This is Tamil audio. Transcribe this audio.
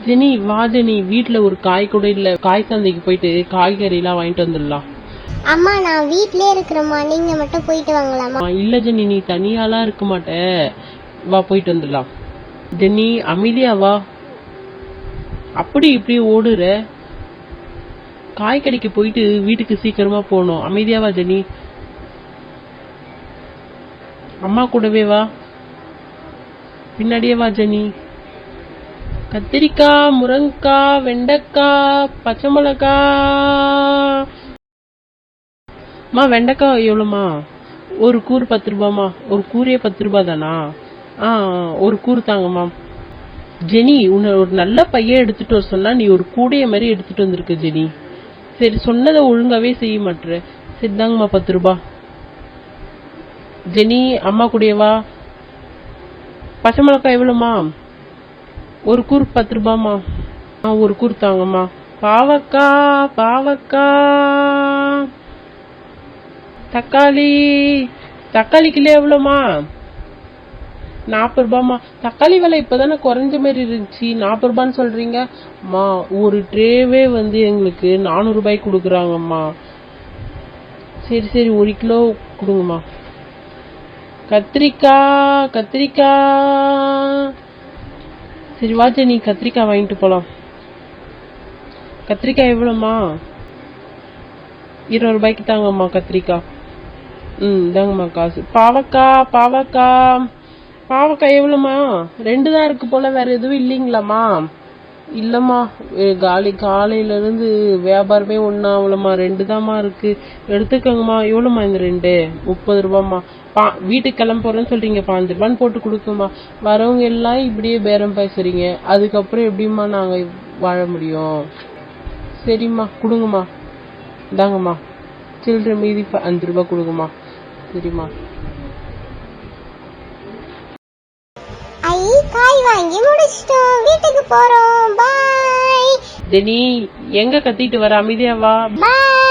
ஜெனி வா ஜெனி, வீட்டுல ஒரு காய் கூட இல்ல, காய் சந்தைக்கு போயிட்டு காய்கறி எல்லாம் வாங்கிட்டு வந்துடலாம். அம்மா நான் வீட்லயே இருக்கிறேம்மா, நீங்க மட்டும் போயிட்டு வாங்கலாமா? இல்ல ஜெனி, நீ தனியாலாம் இருக்க மாட்ட, வா போயிட்டு வந்துடலாம். ஜெனி அமைதியா வா, அப்படி இப்படி ஓடுற, காய் கடைக்கு போயிட்டு வீட்டுக்கு சீக்கிரமா போகணும். அமைதியா வா ஜெனி, அம்மா கூடவே வா, பின்னாடியே வா ஜெனி. கத்திரிக்காய், முருங்கைக்காய், வெண்டைக்காய், பச்சை மிளகாய். வெண்டைக்காய் எவ்வளோமா? ஒரு கூறு 10 ரூபாமா. ஒரு கூரே 10 ரூபா தானா? ஒரு கூறு தாங்கம்மா. ஜெனி உன்னை ஒரு நல்ல பையன் எடுத்துட்டு வர சொன்னா நீ ஒரு கூடைய மாதிரி எடுத்துட்டு வந்திருக்க ஜெனி. சரி சொன்னதை ஒழுங்காவே செய்ய மாட்டேற. சரி தாங்கம்மா 10 ரூபா. ஜெனி அம்மா கூடவா. பச்சை மிளகாய் எவ்வளோமா? ஒரு கூறு 10 ரூபாமா. ஒரு கூறு தாங்கம்மா. பாவக்காய் பாவக்காய். தக்காளி தக்காளி கிலோ எவ்வளோமா? 40 ரூபாமா. தக்காளி விலை இப்பதானே குறைஞ்ச மாதிரி இருந்துச்சு, 40 ரூபான்னு சொல்றீங்க அம்மா. ஒரு ட்ரேவே வந்து எங்களுக்கு 400 ரூபாய்க்கு கொடுக்குறாங்கம்மா. சரி சரி 1 கிலோ கொடுங்கம்மா. கத்திரிக்காய் கத்திரிக்காய். சரி வாச்ச நீ கத்திரிக்காய் வாங்கிட்டு போலாம். கத்திரிக்காய் எவ்வளோமா? 20 ரூபாய்க்கு தாங்கம்மா கத்திரிக்காய். தாங்கம்மா காசு. பாவக்காய் பாவக்காய். பாவக்காய் எவ்வளோமா? 2 தான் இருக்கு போல, வேற எதுவும் இல்லைங்களாம்மா? இல்லம்மா, காலையில இருந்து வியாபாரமே ஒன்றும் அவ்வளோமா, 2 தாம்மா இருக்கு, எடுத்துக்கோங்கம்மா. எவ்வளோமா இந்த 2? 30 ரூபாம்மா. வீட்டுக்கு கிளம்ப போறேன்னு சொல்றீங்க, 5 ரூபான்னு போட்டு கொடுக்குமா. வரவங்க எல்லாம் இப்படியே பேரம் பேசுறீங்க, அதுக்கப்புறம் எப்படிம்மா நாங்க வாழ முடியும்? சரிம்மா கொடுங்கம்மா. இந்தாங்கம்மா சில்லறை, மீதி 5 ரூபாய் கொடுங்கம்மா. சரிம்மா. காய் வாங்கி முடிச்சிட்டோம், வீட்டுக்கு போறோம். பாய். ஜெனி எங்க கத்திட்டு வர? அமைதியா வா. பாய்.